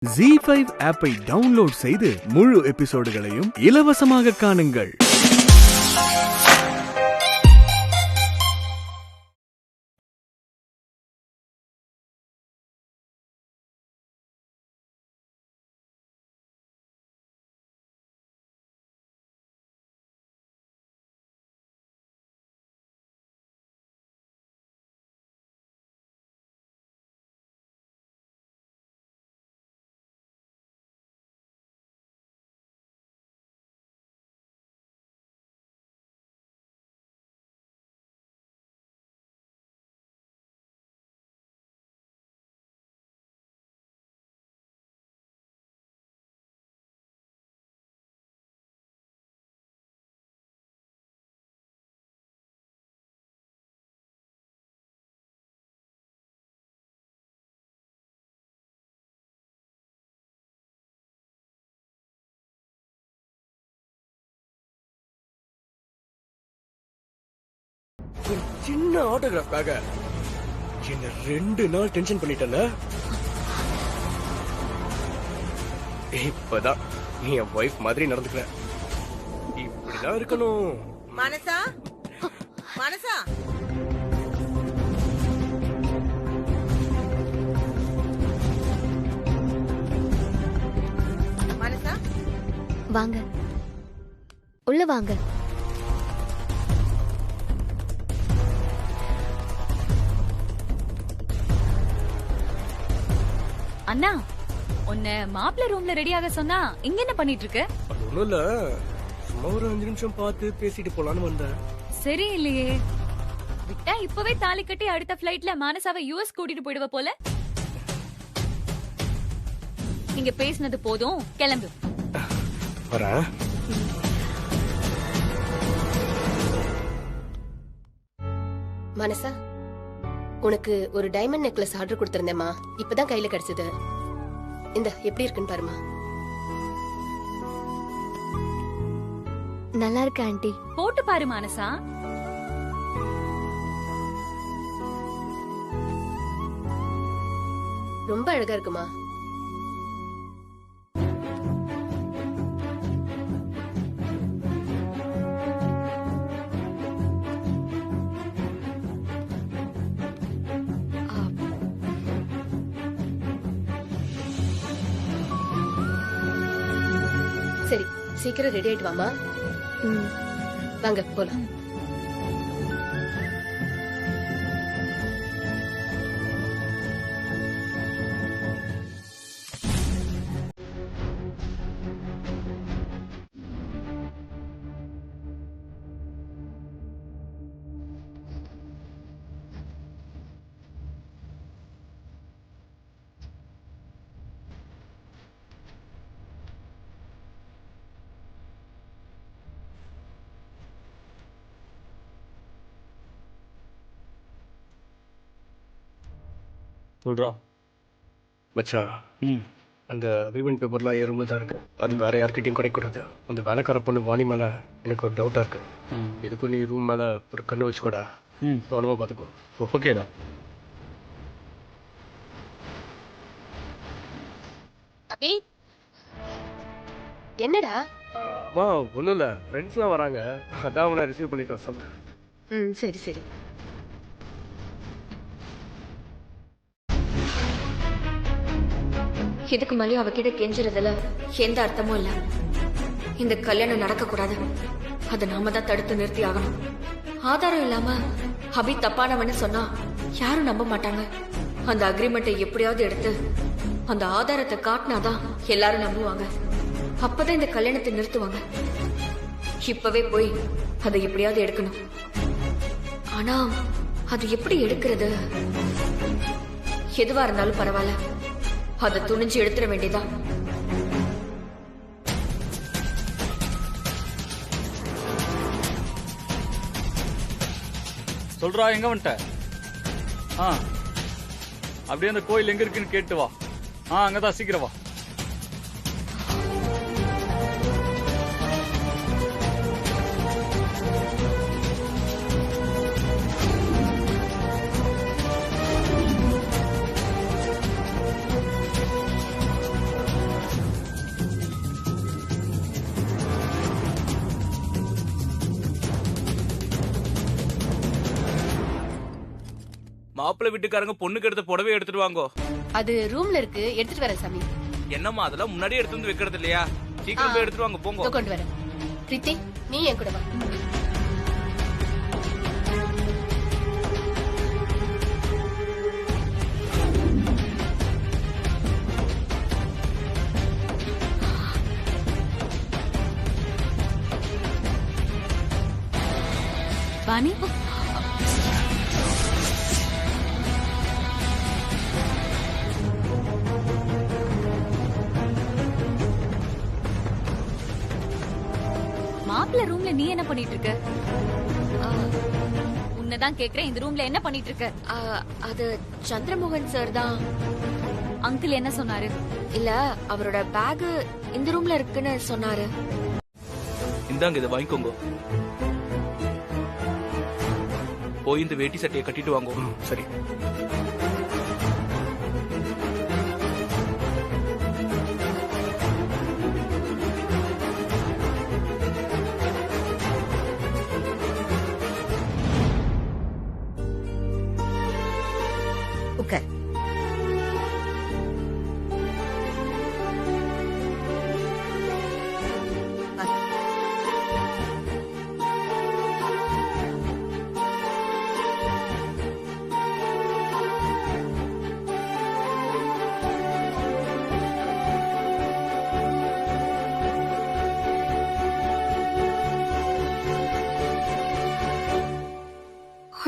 ZEE5 ஆப்பை download செய்து முழு எபிசோடுகளையும் இலவசமாக காணுங்கள். ஒரு சின்ன ஆட்டோகிராஃப்காக என்ன 2 நாள் டென்ஷன் பண்ணிட்டல. இப்பதான் நீ என் வைஃப் மாதிரி நடந்துக்கிற. இப்படிதான் இருக்கணும். மனசா மனசா மனசா வாங்க, உள்ள வாங்க. அண்ணா, உன்னை மாப்பிள்ள ரூம்ல ரெடியாக சொன்னா இங்க என்ன பண்ணிட்டு இருக்க? அது ஒண்ணும் இல்ல, சும்மா ஒரு 5 நிமிஷம் பார்த்து பேசிட்டு போலான்னு வந்தேன். சரி இல்லையே, விட்டா இப்பவே தாலி கட்டி அடுத்த ஃபிளைட்ல மானசாவை யுஎஸ் கூட்டிட்டு போயிடுவ போல. நீங்க பேசினது போதும், கிளம்பு. வரேன். மனசா, உனக்கு ஒரு டைமண்ட் நெக்லஸ் ஆர்டர் கொடுத்திருந்தேம்மா. இப்பதான் கையில கிடைச்சது. இந்த எப்படி இருக்குன்னு பாருமா. நல்லா இருக்கு ஆண்டி. போட்டு பாரு மானசா. ரொம்ப அழகா இருக்குமா. சரி, சீக்கிரம் ரெடி ஆயிட்டு வாமா. வாங்க போலாம். சொல்றா மச்சான், அந்த ரீவன் பேப்பர்லாம் ஏறும்போது தான் இருக்கு. அது வேற யார்கிட்டையும் கிடைக்கூடாது. அந்த வேலைக்கார பொண்ணு வாணி மேல எனக்கு ஒரு டவுட்டா இருக்கு. இதுக்கும் நீ ரூம் மேல ஒரு கண்ணு வச்சுக்கூடா. கவனமா பாத்துக்கோ. ஓகேடா. என்னடா? அம்மா ஒண்ணும் இல்ல, ஃப்ரெண்ட்ஸ்லாம் வராங்க. அதான் அவனை ரிசீவ் பண்ணிட்டு வர சொன்னேன். சரி சரி. இதுக்கு மேலேயும் அவகிட்ட கெஞ்சுறதுல எந்த அர்த்தமும் இல்ல. இந்த கல்யாணம் நடக்க கூடாது. அதை நாம தான் தடுத்து நிறுத்தி ஆகணும். ஆதாரம் இல்லாம அபி தப்பானவன்னு சொன்னா யாரும் நம்ப மாட்டாங்க. அந்த அக்ரிமெண்ட்டை எப்படியாவது எடுத்து அந்த ஆதாரத்தை காட்டினாதான் எல்லாரும் நம்புவாங்க. அப்பதான் இந்த கல்யாணத்தை நிறுத்துவாங்க. இப்பவே போய் அதை எப்படியாவது எடுக்கணும். ஆனா அது எப்படி எடுக்கிறது? எதுவா இருந்தாலும் பரவாயில்ல, அதை துணிஞ்சு எடுத்துட வேண்டியதா. சொல்றா, எங்க வந்துட்ட? அப்படியே அந்த கோயில் எங்க இருக்குன்னு கேட்டு வா. அங்கதான், சீக்கிரம் வா. மாப்பிள்ளை வீட்டுக்காரங்க பொண்ணுக்கு எடுத்த புடவை எடுத்துட்டு வாங்கோ. அது ரூம்ல இருக்கு, எடுத்துட்டு வரேன் சாமி. என்னம்மா அதெல்லாம் முன்னாடியே எடுத்து வந்து வைக்கிறது இல்லையா? சீக்கிரம் போய் எடுத்துட்டு வாங்க போங்க. இதோ கொண்டு வரேன். பிரீத்தி, நீ என் கூட வா. வாணி மாப்பிள்ள ரூம்ல நீ என்ன பண்ணிட்டு இருக்க? உன்னதான் கேக்குறேன், இந்த ரூம்ல என்ன பண்ணிட்டு இருக்க? அது சந்திரமோகன் சார் தான். அங்கிள் என்ன சொன்னாரு? இல்ல, அவரோட பேக் இந்த ரூம்ல இருக்குன்னு சொன்னாரு. இந்தாங்க இதை வாங்கிக்கோங்க. போய் இந்த வேட்டி சட்டையை கட்டிட்டு வாங்க. சரி. உட்கார்.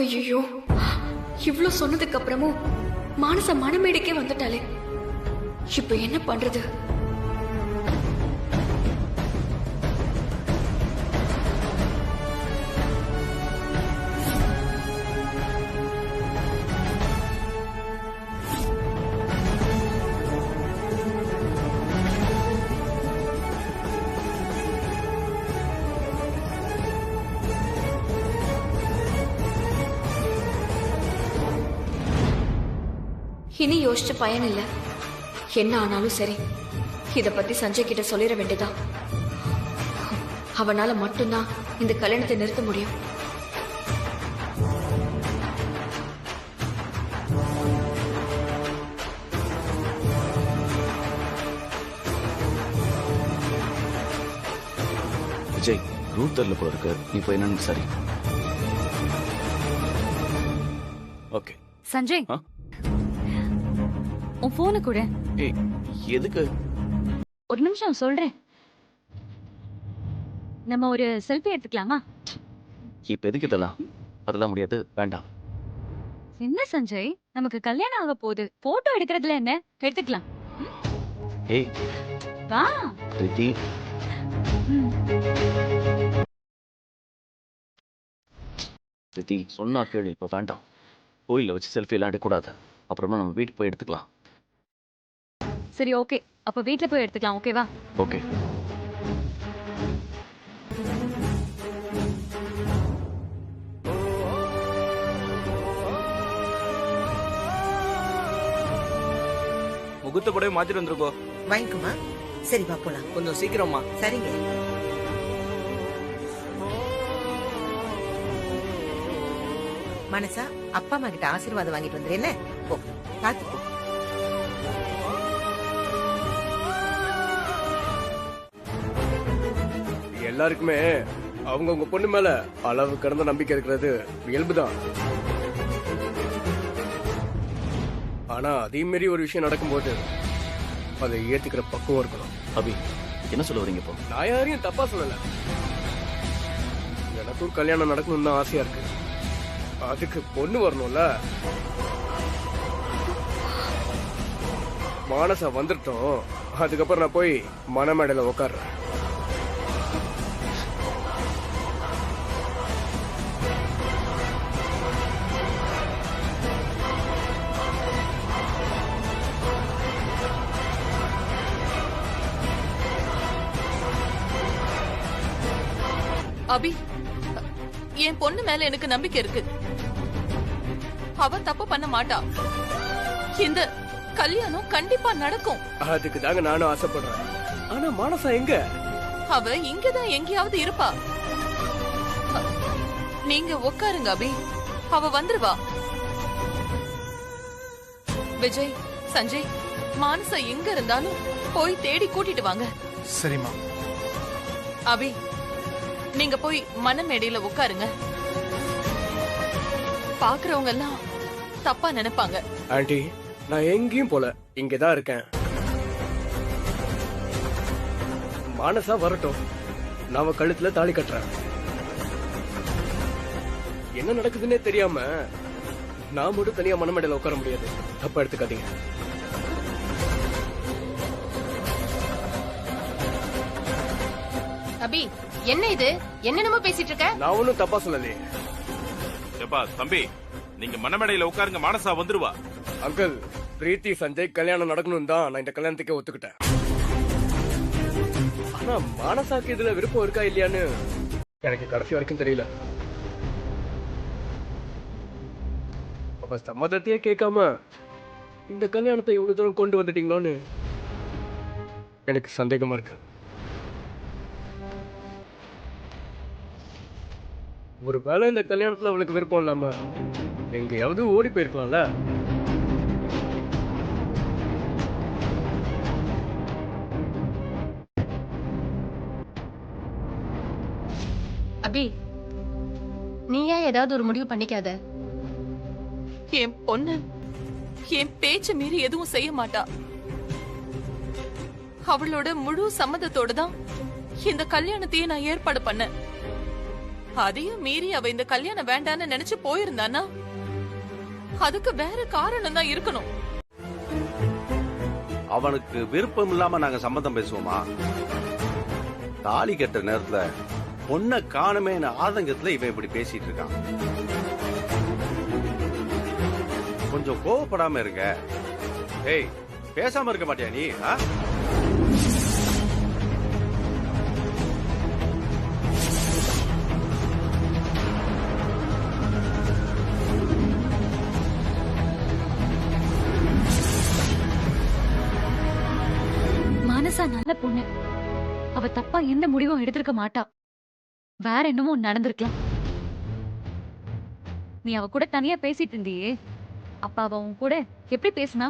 ஐயோ, இவ்ளோ சொன்னதுக்கு அப்புறமும் மானச மனமேடைக்கே வந்துட்டாளே, இப்ப என்ன பண்றது? இனி யோசிச்ச பயன் இல்ல. என்ன ஆனாலும் சரி, இத பத்தி சஞ்சய் கிட்ட சொல்லிட வேண்டியதா. அவனால மட்டும்தான் இந்த கல்யாணத்தை நிறுத்த முடியும். விஜய், ரூட் தெரியல போல இருக்கு. நீ போய் என்னன்னு சரி. ஓகே சஞ்சய், உன் போனை கூட. ஏய், எதுக்கு? ஒரு நிமிஷம் சொல்றேன். நம்ம ஒரு செல்ஃபி எடுத்துக்கலாமா? இப்ப எதுக்கு இதெல்லாம்? அதெல்லாம் முடியாது, வேண்டாம். என்ன சஞ்சய், நமக்கு கல்யாணம் ஆக போகுது, போட்டோ எடுக்கிறதுல என்ன? எடுத்துக்கலாம். ஏய் வா. பிரீத்தி, பிரீத்தி சொன்னா கேளு. இப்ப வேண்டாம். கோயில வச்சு செல்ஃபி எல்லாம் எடுக்கக்கூடாது. அப்புறமா நம்ம வீட்டுக்கு போய் எடுத்துக்கலாம். சரி, ஓகே. அப்ப வீட்ல போய் எடுத்துக்கலாம். ஓகேவா? ஓகே. முகூர்த்த புடவை மாத்திட்டு வந்துருக்கோ. வாங்கிக்குமா? சரி, வா போலாம். கொஞ்சம் சீக்கிரமா. சரிங்க. மனசா, அப்பா அம்மா கிட்ட ஆசீர்வாதம் வாங்கிட்டு வந்துரு. என்ன? போ, பாத்து போ. எல்லாருக்குமே அவங்கவுங்க பொண்ணு மேல அளவு கடந்த நம்பிக்கை இருக்கிறது இயல்புதான். ஆனா அதே மாரி ஒரு விஷயம் நடக்கும்போது அதை ஏத்துக்கிற பக்குவம் இருக்கணும். அபி, என்ன சொல்ல வரீங்க இப்போ? நான் யாரையும் தப்பா சொல்லல. எனக்கும் கல்யாணம் நடக்கணும்னு தான் ஆசையா இருக்கு. அதுக்கு பொண்ணு வரணும்ல. மானசா வந்துட்டோம், அதுக்கப்புறம் நான் போய் மணமேடையில உட்கார்றேன். அபி, என் பொண்ணு மேல எனக்கு நம்பிக்கை இருக்கு. அவ தப்பு பண்ண மாட்டா. இந்த கல்யாணம் கண்டிப்பா நடக்கும். அதுக்கு தாங்க நானும் ஆசைப்படுறேன். ஆனா மானசா எங்க? அவ இங்கதான் எங்கேயாவது இருப்பா. நீங்க உட்காருங்க அபி, அவ வந்துருவா. விஜய், சஞ்சய், மானசா எங்க இருந்தாலும் போய் தேடி கூட்டிட்டு வாங்க. சரிம்மா. அபி, நீங்க போய் மனமேடையில உட்காருங்க. பாக்குறவங்க எல்லாம் தப்பா நினைப்பாங்க. ஆண்டி, நான் எங்கேயும் போல, இங்கதான் இருக்கேன். மானசா வரட்டும், நாம கழுத்துல தாலி கட்டுறேன். என்ன நடக்குதுன்னே தெரியாம நான் மட்டும் தனியா மனமேடையில உட்கார முடியாது. தப்பா எடுத்துக்காதீங்க. அபி, என்ன இது? என்னென்னமோ பேசிட்டு இருக்க? நான் ஒன்னும் தப்பா சொல்லலையே. எப்பா தம்பி, நீங்க மனமேடையில உட்காருங்க, மானசா வந்துருவா. அங்கிள், பிரீத்தி சஞ்சய் கல்யாணம் நடக்கணும் தான் நான் இந்த கல்யாணத்துக்கே ஒத்துக்கிட்டேன். ஆனா மானசாக்கு இதுல விருப்பம் இருக்கா இல்லையான்னு எனக்கு கடைசி வரைக்கும் தெரியல. அப்ப சம்மதத்தையே கேட்காம இந்த கல்யாணத்தை இவ்வளவு தூரம் கொண்டு வந்துட்டீங்களோன்னு எனக்கு சந்தேகமா இருக்கு. ஒருவேளை இந்த கல்யாணத்துல அவளுக்கு விருப்பம் இல்லாம எங்கேயாவது ஓடி போயிருக்கலாம்ல. அபி, நீயா ஏதாவது ஒரு முடிவு பண்ணிக்காத. என் பொண்ணு என் பேச்ச மீறி எதுவும் செய்ய மாட்டா. அவளோட முழு சம்மதத்தோட தான் இந்த கல்யாணத்தையே நான் ஏற்பாடு பண்ணேன். அதையும் மீறி அவ இந்த கல்யாணம் வேண்டான்னு நினைச்சு போயிருந்தானா அதுக்கு வேற காரணம் தான் இருக்கணும். அவனுக்கு விருப்பம் இல்லாம நாங்க சம்மதம் பேசுவோமா? தாலி கட்டுற நேரத்துல பொண்ண காணுமே ஆதங்கத்துல இவன் இப்படி பேசிட்டு இருக்கான். கொஞ்சம் கோவப்படாம இருங்க. ஏய், பேசாம இருக்க மாட்டியா நீ? மானசா நல்ல பொண்ணு. அவ தப்பா எந்த முடிவும் எடுத்திருக்க மாட்டா. வேற என்னமோ நடந்திருக்கலாம். நீ அவ கூட தனியா பேசிட்டு இருந்தியே, அப்ப அவ உன் கூட எப்படி பேசினா?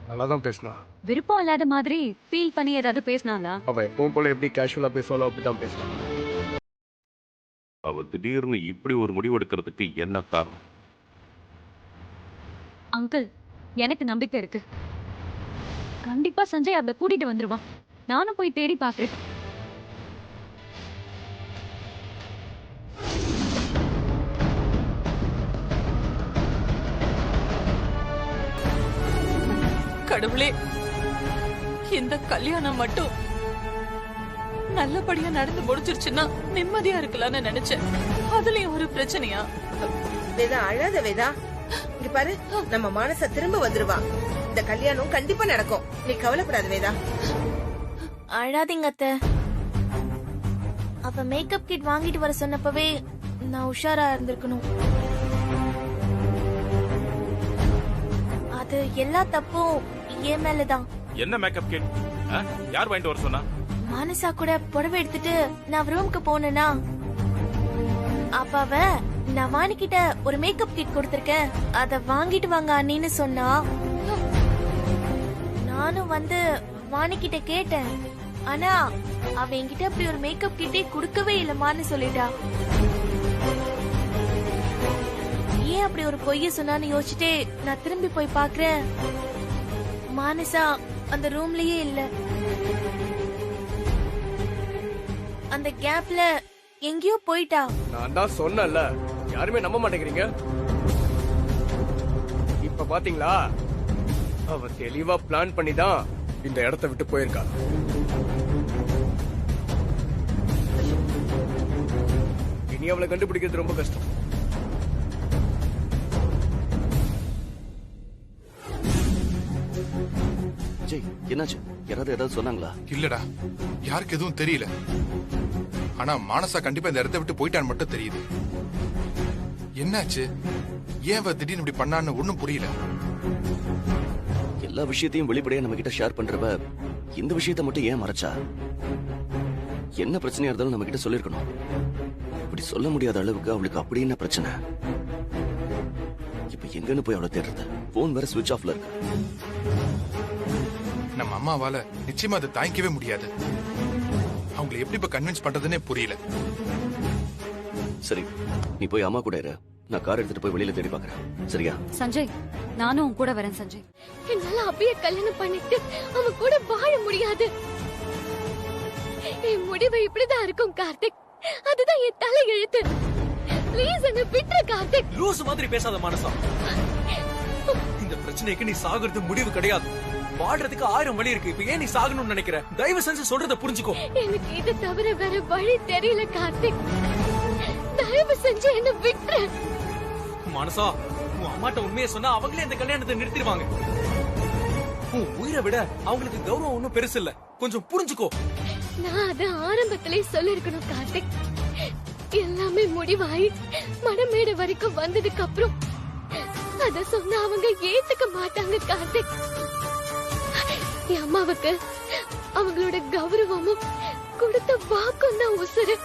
நல்லாதான் பேசினா. விருப்பம் இல்லாத மாதிரி ஃபீல் பண்ணி ஏதாவது பேசினாளா? அவ எப்பவும் போல எப்படி கேஷுவலா பேசுவாளோ அப்படிதான் பேசினா. அவ திடீர்னு இப்படி ஒரு முடிவு எடுக்கிறதுக்கு என்ன காரணம்? அங்கிள், எனக்கு நம்பிக்கை இருக்கு. கண்டிப்பா சஞ்சய் அவளை கூட்டிட்டு வந்துருவான். நானும் போய் தேடி பாக்குறேன். கடவுளே, இந்த கல்யாணம் மட்டும் நல்லபடியா நடந்து முடிச்சிருச்சுன்னா நிம்மதியா இருக்கலாம்னு நினைச்சேன். அதுலயும் ஒரு பிரச்சனையா? வேதா, அழாத வேதா. இங்க பாரு, நம்ம மானசா திரும்ப வந்துருவா. இந்த கல்யாணம் கண்டிப்பா நடக்கும். நீ கவலைப்படாத வேதா. அழாதீங்க அத்தை. அவ மேக்கப் கிட் வாங்கிட்டு வர சொன்னப்பவே நான் உஷாரா இருந்திருக்கணும். அது எல்லா தப்பும் என் மேலதான். என்ன மேக்கப் கிட்? யார் வாங்கிட்டு வர சொன்னா? மானசா கூட புடவை எடுத்துட்டு நான் ரூமுக்கு போனேனா, அப்ப அவ நான் வாணிக்கிட்ட ஒரு மேக்கப் கிட் கொடுத்திருக்கேன், அத வாங்கிட்டு வாங்க அண்ணின்னு சொன்னா. நானும் வந்து வாணிக்கிட்ட கேட்டேன். ஆனா அவ என்கிட்ட அப்படி ஒரு மேக்கப் கிட்டே கொடுக்கவே இல்லமான்னு சொல்லிட்டா. ஏன் அப்படி ஒரு பொய்ய சொன்னான்னு யோசிச்சுட்டே நான் திரும்பி போய் பாக்குறேன். மானசா அந்த ரூம்லயே இல்ல. அந்த கேப்ல எங்கேயோ போயிட்டா. நான் தான் சொன்னேன்ல, யாருமே நம்ப மாட்டேங்கிறீங்க. இப்ப பாத்தீங்களா, அவ தெளிவா பிளான் பண்ணி தான் இந்த இடத்தை விட்டு போயிருக்கா. இனி அவளை கண்டுபிடிக்கிறது ரொம்ப கஷ்டம். ஜெய், என்னாச்சு? யாராவது ஏதாவது சொன்னாங்களா? இல்லடா, யாருக்கு எதுவும் தெரியல. ஆனா மானசா கண்டிப்பா இந்த இடத்தை விட்டு போயிட்டான்னு மட்டும் தெரியுது. என்னாச்சு? ஏன் அவ திடீர்னு இப்படி பண்ணான்னு ஒண்ணும் புரியல. எல்லா விஷயத்தையும் வெளிப்படையா நம்ம கிட்ட ஷேர் பண்றவ இந்த விஷயத்தை மட்டும் ஏன் மறைச்சா? என்ன பிரச்சனையா இருந்தாலும் நம்ம கிட்ட சொல்லிருக்கணும். இப்படி சொல்ல முடியாத அளவுக்கு அவளுக்கு அப்படி என்ன பிரச்சனை? இப்ப எங்கன்னு போய் அவளை தேடுறது? போன் வேற ஸ்விட்ச் ஆஃப்ல இருக்கு. நம்ம அம்மாவால நிச்சயமா அதை தாங்கிக்கவே முடியாது. அவங்களை எப்படி இப்ப கன்வின்ஸ் பண்றதுன்னே புரியல. சரி, நீ போய் அம்மா கூட இரு. நான் கார் எடுத்துட்டு போய் வெளியில தேடி பாக்குறேன். சரியா? சஞ்சய், நானும் உன் கூட வரேன் சஞ்சய். என்னால அபிய கல்யாணம் பண்ணிட்டு அவன் கூட வாழ முடியாது. என் முடிவு இப்படிதான் இருக்கும் கார்த்திக். அதுதான் என் தலை எழுத்து. ப்ளீஸ் என்ன விட்டுரு கார்த்திக். லூஸ் மாதிரி பேசாத மானசா. இந்த பிரச்சனைக்கு நீ சாகுறது முடிவு கிடையாது. வாடுறதுக்கு 1000 வழி இருக்கு. இப்ப ஏன் நீ சாகணும்னு நினைக்கிற? தயவு செஞ்சு சொல்றத புரிஞ்சுக்கோ. எனக்கு இது தவிர வேற வழி தெரியல கார்த்திக். தயவு செஞ்சு என்ன விட்டுரு. மானசா, உன் அம்மாட்ட உண்மையை சொன்னா அவங்களே இந்த கல்யாணத்தை நிறுத்திடுவாங்க. உன் உயிரை விட அவங்களுக்கு கௌரவம் ஒண்ணும் பெருசு இல்ல. கொஞ்சம் புரிஞ்சுக்கோ. நான் அத ஆரம்பத்திலே சொல்லிருக்கணும் கார்த்திக். எல்லாமே முடிவாயி மனமேடை வரைக்கும் வந்ததுக்கு அப்புறம் அத சொன்னா அவங்க ஏத்துக்க மாட்டாங்க கார்த்திக். என் அம்மாவுக்கு அவங்களோட கௌரவமும் கொடுத்த வாக்கும் தான் உசுரு.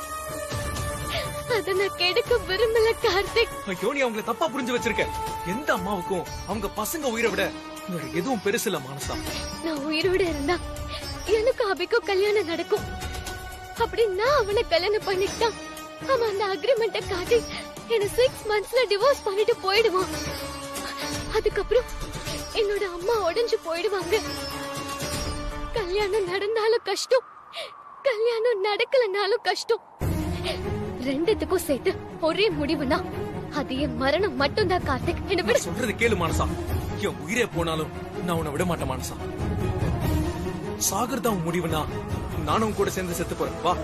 அத நான் கெடுக்க விரும்பல கார்த்திக். ஐயோ, நீ அவங்களை தப்பா புரிஞ்சு வச்சிருக்க. எந்த அம்மாவுக்கும் அவங்க பசங்க உயிரை விட வேற எதுவும் பெருசு இல்ல மானசா. நான் உயிரோட இருந்தா எனக்கு அபிக்கும் கல்யாணம் நடக்கும். அப்படி நான் அவனை கல்யாணம் பண்ணிட்டா அவன் அந்த அக்ரிமெண்ட காட்டி என்ன 6 monthsல டிவோர்ஸ் பண்ணிட்டு போயிடுவான். அதுக்கப்புறம் என்னோட அம்மா உடைஞ்சு போயிடுவாங்க. கல்யாணம் நடந்தாலும் கஷ்டம், கல்யாணம் நடக்கலனாலும் கஷ்டம். ரெண்டுத்துக்கும் சேர்த்து ஒரே முடிவுனா அது என் மரணம் மட்டும்தான் கார்த்திக். என்ன விட சொல்றது கேளு மானசா. என் உயிரே போனாலும் நான் உன்னை விட மாட்டேன் மானசா. சாகர் தான் முடிவுனா நானும் கூட சேர்ந்து செத்து போறேன். வா.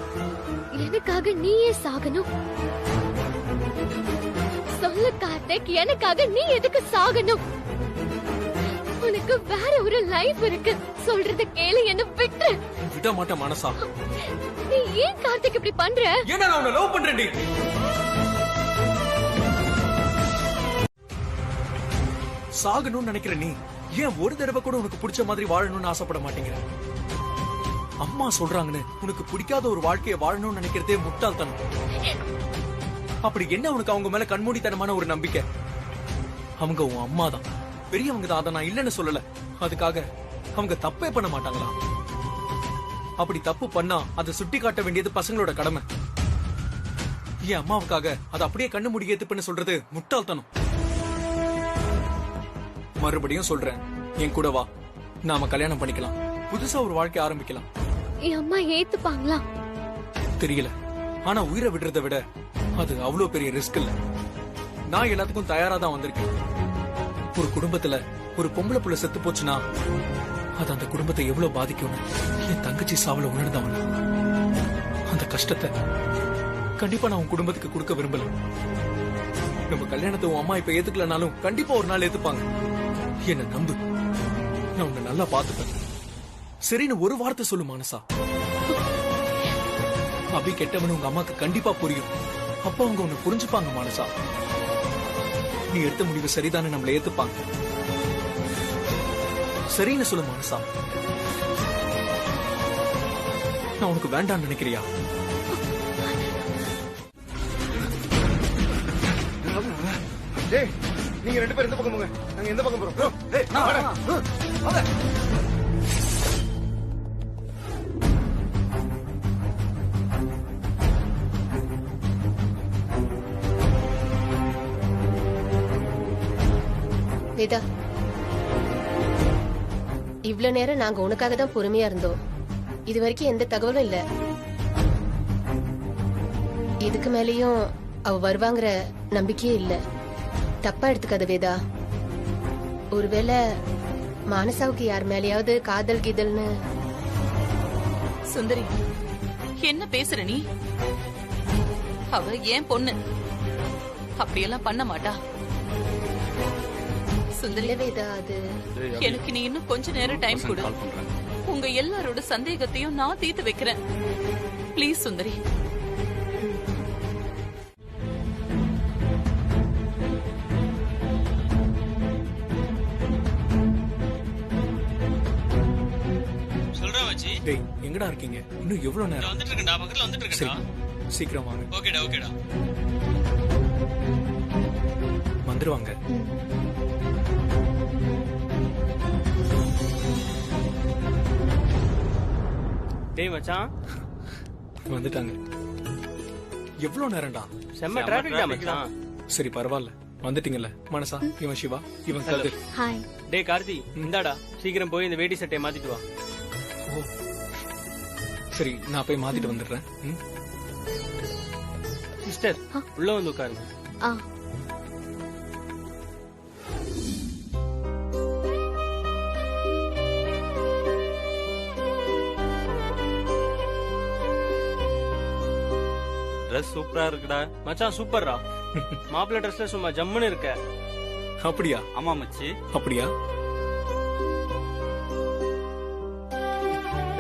எனக்காக நீயே சாகணும்? சொல்லு கார்த்திக், எனக்காக நீ எதுக்கு சாகணும்? உனக்கு வேற ஒரு லைஃப் இருக்கு. சொல்றத கேளு, என்ன விட்டு. விட மாட்டேன் மானசா. நீ ஏன் கார்த்திக் இப்படி பண்ற? ஏன்னா நான் உன்னை லவ் பண்றேன்டி. சாகணும்னு நினைக்கிற நீ ஏன் ஒரு தடவை கூட உனக்கு பிடிச்ச மாதிரி வாழணும்னு ஆசைப்பட மாட்டேங்கிற? அம்மா சொல்றாங்கன்னு உனக்கு பிடிக்காத ஒரு வாழ்க்கையை வாழணும்னு நினைக்கிறதே முட்டாள்தனம். அப்படி என்ன உனக்கு அவங்க மேல கண்மூடித்தனமான ஒரு நம்பிக்கை? அவங்க உன் அம்மா தான், பெரியவங்க தான். அதை நான் இல்லைன்னு சொல்லல. அதுக்காக அவங்க தப்பே பண்ண மாட்டாங்களா? அப்படி தப்பு பண்ணா அதை சுட்டி காட்ட வேண்டியது பசங்களோட கடமை. என் அம்மாவுக்காக அதை அப்படியே கண்ணு மூடி ஏத்துப்பன்னு சொல்றது முட்டாள்தனம். மறுபடியும் சொல்றேன், என் கூட வா. நாம கல்யாணம் பண்ணிக்கலாம், புதுசா ஒரு வாழ்க்கை ஆரம்பிக்கலாம். என் அம்மா ஏத்துப்பாங்களா தெரியல. ஆனா உயிரை விடுறதை விட அது அவ்வளவு பெரிய ரிஸ்க் இல்ல. நான் எல்லாத்துக்கும் தயாரா தான் வந்திருக்கேன். ஒரு குடும்பத்துல ஒரு பொம்பளை புள்ள செத்து போச்சுன்னா அது அந்த குடும்பத்தை எவ்வளவு பாதிக்கும்னு என் தங்கச்சி சாவல உணர்ந்தவன். அந்த கஷ்டத்தை கண்டிப்பா நான் உன் குடும்பத்துக்கு கொடுக்க விரும்பல. நம்ம கல்யாணத்தை உன் அம்மா இப்ப ஏத்துக்கலனாலும் கண்டிப்பா ஒரு நாள் ஏத்துப்பாங்க. என்ன நம்பு, நான் உன்னை நல்லா பாத்துப்பேன். சரின்னு ஒரு வார்த்தை சொல்லு மானசா. அபி கெட்டவனு உங்க அம்மாக்கு கண்டிப்பா புரியும். அப்ப அவங்க உன்னை புரிஞ்சுப்பாங்க மானசா. நீ எடுத்த முடிவு சரிதானே, நம்மள ஏத்துப்பாங்க. சரின்னு சொல்லு மானசா. நான் உனக்கு வேண்டாம்னு நினைக்கிறியா? டேய், நீங்க 2 பேரும் இந்த பக்கம் போங்க, நாங்க இந்த பக்கம் போறோம். டேய், வாடா. வாங்க. வேதா, இவ்வளவு நேரம் நாங்க உனக்காக தான் பொறுமையா இருந்தோம். இது வரைக்கும் எந்த தகவலும் இல்ல. இதுக்கு மேலயும் அவ வருவாங்கிற நம்பிக்கையே இல்ல. தப்பா எடுத்துக்காத வேதா. ஒருவேளை மானசாவுக்கு யார் மேலயாவது காதல் கீதல்னு. சுந்தரி, என்ன பேசுற நீ? அவ ஏன் பொண்ணு, அப்படியெல்லாம் பண்ண மாட்டா. சுந்தரி வேதா, அது எனக்கு நீ இன்னும் கொஞ்ச நேரம் டைம் கொடு. உங்க எல்லாரோட சந்தேகத்தையும் நான் தீர்த்து வைக்கிறேன். ப்ளீஸ் சுந்தரி. டேய், எங்கடா இருக்கீங்க? இன்னும் எவ்வளவு நேரம்? வந்துட்டு இருக்கேன்டா, பக்கத்துல வந்துட்டு இருக்கேன்டா. சீக்கிரம் வாங்க. ஓகேடா, ஓகேடா. மங்கை, வந்துருவாங்க. டேய் மச்சான், வந்துட்டாங்க. எவ்வளவு நேரம்டா? செம்ம டிராபிக் தான் மச்சான். சரி பரவாயில்ல, வந்துட்டீங்கல்ல. மனசா, இவன் சிவா, இவன் கதிர். ஹாய். டேய் கார்த்தி, இந்தாடா சீக்கிரம் போய் இந்த வேட்டி சட்டையை மாத்திட்டு வா. ஓ சரி, நான் போய் மாத்திட்டு வந்துடுறேன். சிஸ்டர், உள்ள வந்து உட்காருங்க. ட்ரெஸ் சூப்பரா இருக்குடா மச்சான். சூப்பர்ரா. மாப்பிள்ளை ட்ரெஸ்ல சும்மா ஜம்முன்னு இருக்க. அப்படியா? ஆமா மச்சி. அப்படியா?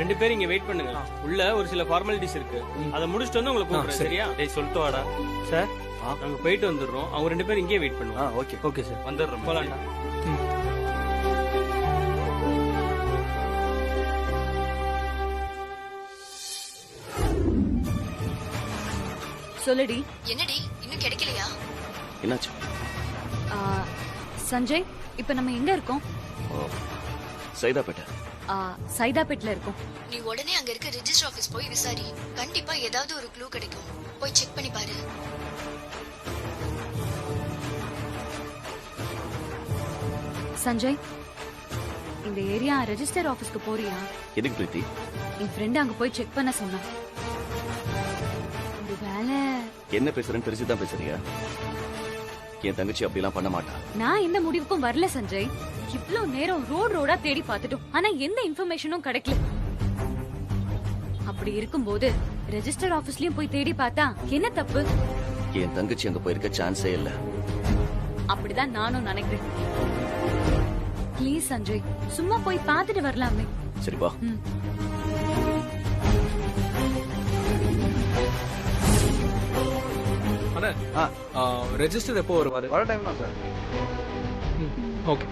ரெண்டு பேரும் இங்க வெயிட் பண்ணுங்க. உள்ள ஒரு சில ஃபார்மாலிட்டிஸ் இருக்கு, அதை முடிச்சிட்டு வந்து உங்களை கூப்பிடுறேன். சரியா? டேய் சொல்லிட்டு வாடா. சார், நாங்க போயிட்டு வந்துடுறோம். அவங்க ரெண்டு பேரும் இங்கே வெயிட் பண்ணுவோம். ஓகே ஓகே சார், வந்துடுறோம். போலாம்டா. சொல்லுடி. என்னடி இன்னும் கிடைக்கலையா? என்னாச்சு? சஞ்சய், இப்ப நம்ம எங்க இருக்கோம்? சைதாப்பேட்டை. சைதாப்பேட்ல இருக்கோம். நீ உடனே அங்க இருக்க ரெஜிஸ்டர் ஆபீஸ் போய் விசாரி. கண்டிப்பா ஏதாவது ஒரு க்ளூ கிடைக்கும். போய் செக் பண்ணி பாரு. சஞ்சய், இந்த ஏரியா ரெஜிஸ்டர் ஆபீஸ்க்கு போறியா? எதுக்கு பிரீத்தி? என் ஃப்ரெண்ட் அங்க போய் செக் பண்ண சொன்னான். ஒரு வேலை. என்ன பேசுறேன்னு தெரிஞ்சுதான் பேசுறியா? என் தங்கச்சி அப்படிலாம் பண்ண மாட்டா. நான் எந்த முடிவுக்கும் வரல சஞ்சய். இவ்ளோ நேரம் ரோடா தேடி பார்த்துட்டோம், ஆனா எந்த இன்ஃபர்மேஷனும் கிடைக்கல. அப்படி இருக்கும்போது ரெஜிஸ்டர் ஆபீஸ்லயும் போய் தேடி பார்த்தா என்ன தப்பு? என் தங்கச்சி அங்க போயிருக்க சான்ஸே இல்ல. அப்படிதான் நானும் நினைக்கிறேன். ப்ளீஸ் சஞ்சய், சும்மா போய் பார்த்துட்டு வரலாமே. சரிப்பா. ரெஜிஸ்டர் எப்போ வருவாரு? வர டைம் தான் சார். ஓகே.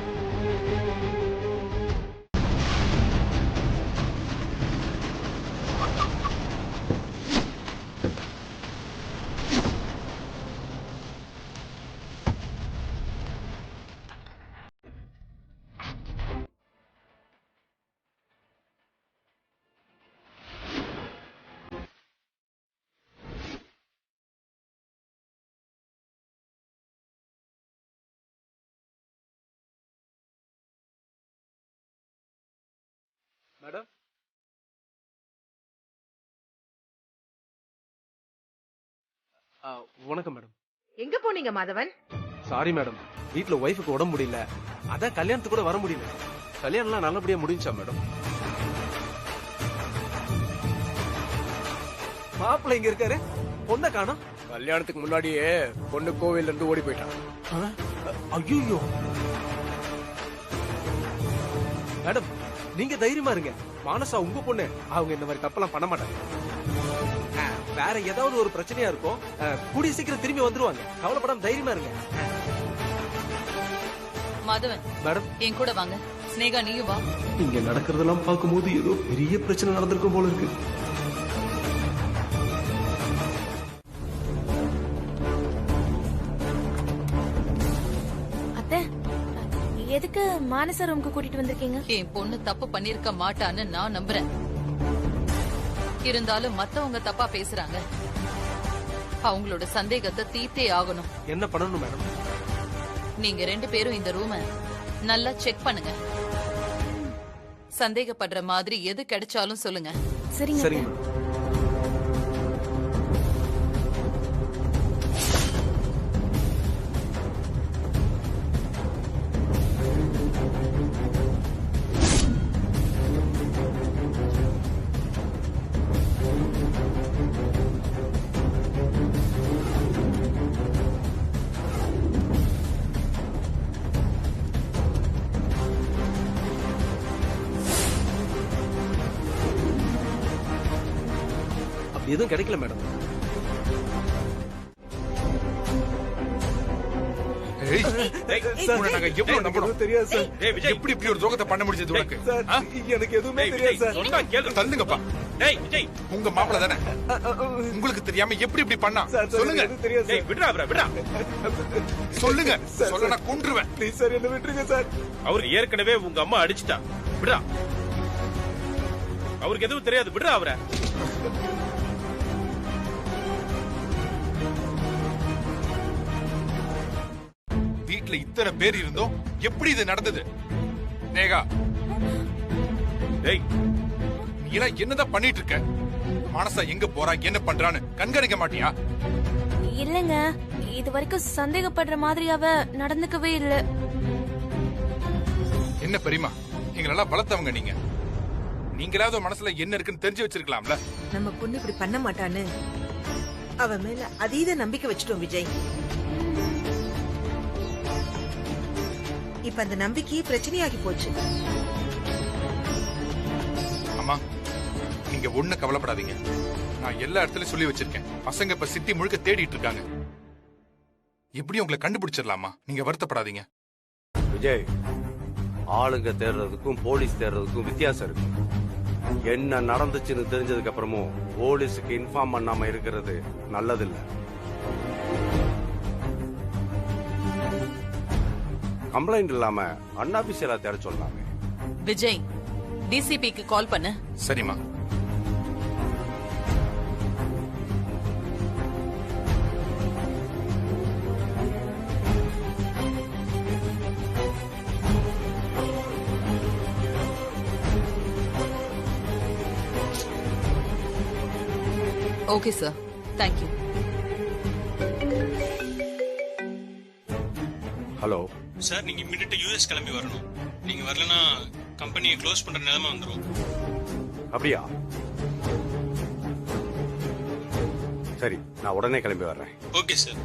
மேடம், வணக்கம் மேடம். எங்க போனீங்க மாதவன்? சாரி மேடம், வீட்ல ஒய்ஃபுக்கு உடம்பு முடியல, அதான் கல்யாணத்துக்கு கூட வர முடியல. கல்யாணம்லாம் நல்லபடியா முடிஞ்சா மேடம்? மாப்பிள்ளை இங்க இருக்காரு, பொண்ணை காணோம். கல்யாணத்துக்கு முன்னாடியே பொண்ணு கோவில்ல இருந்து ஓடி போயிட்டான். ஐயோ மேடம், நீங்க தைரியமா இருங்க. மானசா உங்க பொண்ணு, அவங்க இந்த மாதிரி தப்பெல்லாம் பண்ண மாட்டாங்க. வேற ஏதாவது ஒரு பிரச்சனையா இருக்கும், கூடிய சீக்கிரம் திரும்பி வந்துருவாங்க. கவலைப்படாம தைரியமா இருங்க. மாதவன் மேடம், என் கூட வாங்க. ஸ்னேகா, நீயும் வா. இங்க நடக்கிறதெல்லாம் பார்க்கும்போது ஏதோ பெரிய பிரச்சனை நடந்திருக்கும் போல இருக்கு. அத்தை, எதுக்கு மானச ரூமுக்கு கூட்டிட்டு வந்திருக்கீங்க? என் பொண்ணு தப்பு பண்ணிருக்க மாட்டான்னு நான் நம்புறேன். இருந்தாலும் மத்தவங்க தப்பா பேசுறாங்க. அவங்களோட சந்தேகத்தை தீர்த்தே ஆகணும். என்ன பண்ணணும் மேடம்? நீங்க ரெண்டு பேரும் இந்த ரூமை நல்லா செக் பண்ணுங்க. சந்தேகப்படுற மாதிரி எது கிடைச்சாலும் சொல்லுங்க. சரிங்க. சரிங்க. எதுவும் கிடைக்கல மேடம். ஏய், டேய், உன்னை நாங்க எவ்வளவு நம்பணும்? தெரியாது சார். டேய் விஜய், எப்படி இப்படி ஒரு துரோகத்தை பண்ண முடிஞ்சது உனக்கு? சார், ஆ? எனக்கு எதுவுமே டேய் தெரியாது விஜய், சார். சொன்னா கேளு. தள்ளுங்கப்பா. டேய் விஜய், உங்க மாப்பிள தானே? உங்களுக்கு தெரியாம எப்படி இப்படி பண்ணா? சார், சார், சொல்லுங்க. எனக்கு எதுவும் தெரியாது டேய் சார். விடுடா அவரை, விடுடா. சொல்லுங்க. சார், சொல்ல நான் கொன்றுவேன். ப்ளீஸ் சார், என்ன விட்டுருங்க சார். அவருக்கு ஏற்கனவே உங்க அம்மா அடிச்சிட்டா. விடுடா. அவருக்கு எதுவும் தெரியாது, விடுடா அவரை. வீட்ல இத்தனை பேர் இருந்தோம் எப்படி இது நடந்தது? நேகா, டேய், நீ எல்லாம் என்னதான் பண்ணிட்டு இருக்க? மானசா எங்க போறா, என்ன பண்றான்னு கண்காணிக்க மாட்டியா? இல்லங்க, இது வரைக்கும் சந்தேகப்படுற மாதிரி அவ நடந்துக்கவே இல்ல. என்ன பெரியமா, எங்களெல்லாம் வளர்த்தவங்க நீங்க. நீங்களாவது மனசுல என்ன இருக்குன்னு தெரிஞ்சு வச்சிருக்கலாம்ல. நம்ம பொண்ணு இப்படி பண்ண மாட்டான்னு அவ மேல அதீத நம்பிக்கை வச்சுட்டோம் விஜய். இப்ப அந்த நம்பிக்கையே பிரச்சனையாகி போச்சு. அம்மா, நீங்க ஒண்ணு கவலைப்படாதீங்க. நான் எல்லா இடத்துலயும் சொல்லி வச்சிருக்கேன். பசங்க இப்ப சிட்டி முழுக்க தேடிட்டு இருக்காங்க. எப்படி உங்களை கண்டுபிடிச்சிடலாமா? நீங்க வருத்தப்படாதீங்க. விஜய், ஆளுங்க தேடுறதுக்கும் போலீஸ் தேடுறதுக்கும் வித்தியாசம் இருக்கு. என்ன நடந்துச்சுன்னு தெரிஞ்சதுக்கு அப்புறமும் போலீஸுக்கு இன்ஃபார்ம் பண்ணாம இருக்கிறது நல்லதில்லை. கம்ப்ளைண்ட் இல்லாம அன்ஆபிஷியலா தேட சொல்லலாமே. விஜய், டிசிபிக்கு கால் பண்ணு. சரிம்மா. Okay sir, thank you. Hello sir, நீங்க இமிடியேட்டா யூஎஸ் கிளம்பி வரணும். நீங்க வரலனா கம்பெனியை க்ளோஸ் பண்ற நிலைமை வந்துரும். அப்படியா? சரி, நான் உடனே கிளம்பி வர்றேன். Okay sir.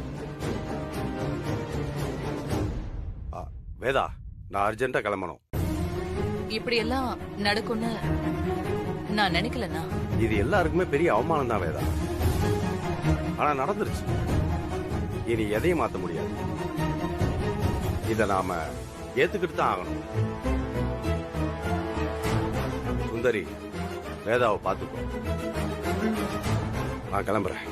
வேதா, நான் அர்ஜென்ட்டா கிளம்பணும். இப்படி எல்லாம் நடக்கும்னு நான் நினைக்கலண்ணா. இது எல்லாருக்குமே பெரிய அவமானம் தான் வேதா. ஆனா நடந்துருச்சு. இனி எதையும் மாத்த முடியாது. இத நாம ஏத்துக்கிட்டு தான் ஆகணும். சுந்தரி, வேதாவை பார்த்துக்கோ. நான் கிளம்புறேன்.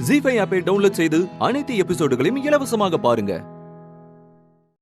ஜீ5 ஆப்பை டவுன்லோட் செய்து அனைத்து எபிசோடுகளையும் இலவசமாக பாருங்க.